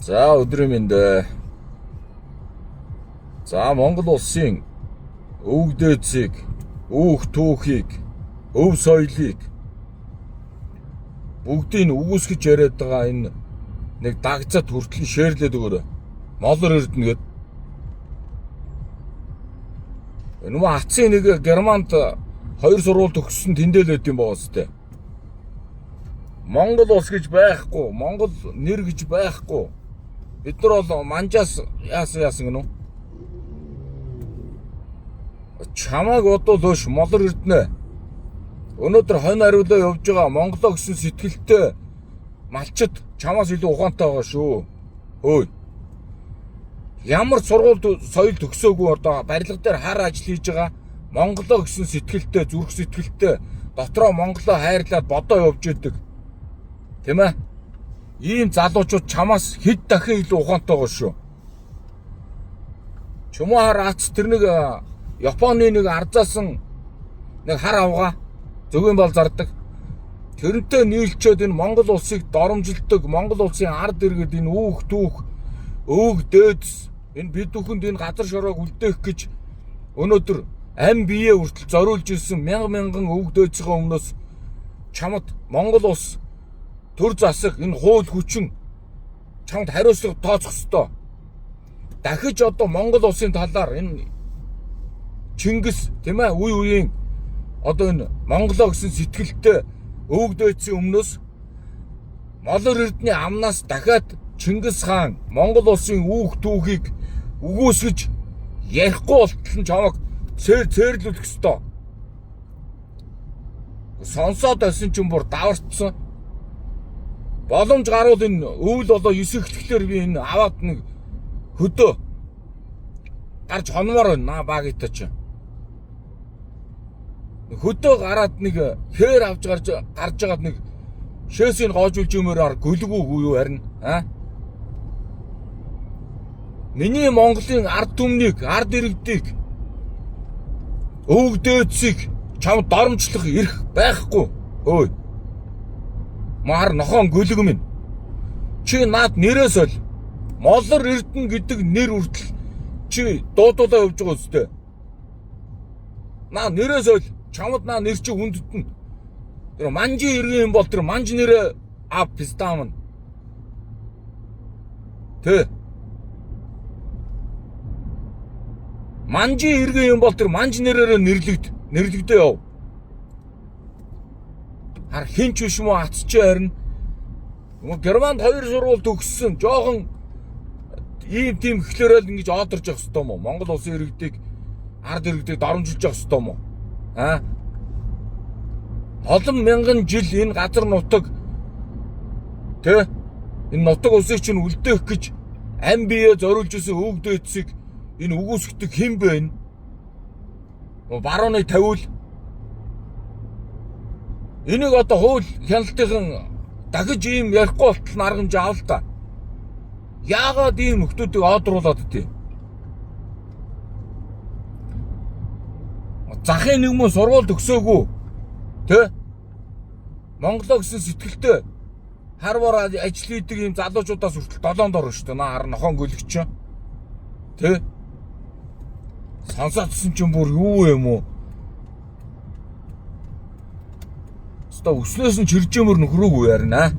За өдрийн мэнд. За Монгол улсын өв дээдсийг, өв түүхийг, өв соёлыг бүгдийг үгүйсгэж яриад байгаа энэ нэг дагцад хүртэл шеэрлээд өгөөрэй. Молор Эрдэнэ гээд. Нөгөө Ацын нэг Германд 2 сургууль төгссөн тэндэл байд юм баа үстэй. Монгол улс гэж байхгүй, Монгол нэр гэж байхгүй. Бид нар бол манжаас яасан гэнэ үү? Чамайг одоо лөөш Молор Эрдэнэ. Өнөөдөр хонь хариулаа явж байгаа Монголоо гэсэн сэтгэлтэй малчид чамаас илүү ухаантай байгаа шүү. Хөөе. Ямар сургууль соёл төгсөөгүй одоо барилга дээр хар ажил хийж байгаа Монголоо гэсэн сэтгэлтэй, зүрх сэтгэлтэй дотроо Монголоо хайрлаад бодоо явж идэг. Тэ мэ? Ийм залуучууд чамаас хэд дахин илүү ухаантай байгаа шүү. Чумаар ац тэр нэг Японы нэг ардзаасан нэг хар авгаа зөвгийн бол зардаг. Тэрнтэй нийлчээд энэ Монгол улсыг доромжилдог, Монгол улсын ард иргэд энэ үүх түүх, өвөг дээдс энэ бид бүхэнд энэ газар шороог үлдээх гэж өнөөдөр ам бие хүртэл зориулж ирсэн мянган өвөг дээдсийн өмнөөс чамд Монгол улс төр засаг энэ хууль хүчин чамд хариуцлага тооцох ёстой. Дахиж одоо Монгол улсын талаар энэ Чингис тийм ээ үе үеийн одоо энэ Монголоо гэсэн сэтгэлтэй өвөг дээдсийн өмнөөс Молор Эрдэнэ амнаас дахиад Чингис хаан Монгол улсын үүх түүхийг үгүйсгэж ярихгүй болтол нь чамайг цээрлүүлэх ёстой. Сонсоод байсан ч юм бүр даварцсан. Боломж гарвал энэ өвөл болоо 9 ихтгэхлээр би энэ аваад нэг хөдөө гарч хонмоор байна багийнтай ч. Хөдөө гараад нэг хээр авч гарч байгаад нэг шээсийг гоожулж юмээр гөлгөөгүй юу харин Миний Монголын ард түмнийг, ард иргэдийг өвөг дээдсийг чам доромжлох эрх байхгүй. Хөөе. Маар нохон гөлөг минь. Чи наад нэрээ соль. Молор Эрдэнэ гэдэг нэр хүртэл чи дуудуулаа явж байгаа үстэй. Наа нэрээ соль. Чамд наа нэр чи хүндэтнэ. Тэр манжи иргэн юм бол тэр манж нэрээ пистаамн. Тэ. Манжи иргэн юм бол тэр манж нэрээрээ нэрлэгдээ яв. Хар хинч биш мó атчаа харин. Германд 2 сургууль төгссөн жоохон ийм тийм ихлээрэл ингэж одорж явах ёстой мó. Монгол улсын иргэдийг ард иргэдийг доромжилж явах ёстой мó. Олон мянган жил энэ газар нутаг тэ энэ нутаг улсыг чинь үлдээх гэж ам бие зориулж исэн өвөг дээдсийг энэ үгүйсгдэг хэн бэ энэ? Барууны тавиул. Энийг одоо хууль хяналтын дахиж ийм ярихгүй болтол наргамж аав л та. Яагаад ийм нөхдүүдийг одруулаад дээ? Захын нэгмөө сургууль төгсөөгүй тэ Монголоо гэсэн сэтгэлтэй харвар ажил хийдэг ийм залуучуудаас хүртэл 7-д орно шүү дээ. Наар нохон гөлөгч тэ сонсоодсон ч юм бүр юу юм уу? Өснөөс нь чиржэмөр нөхрөөгүй ярина.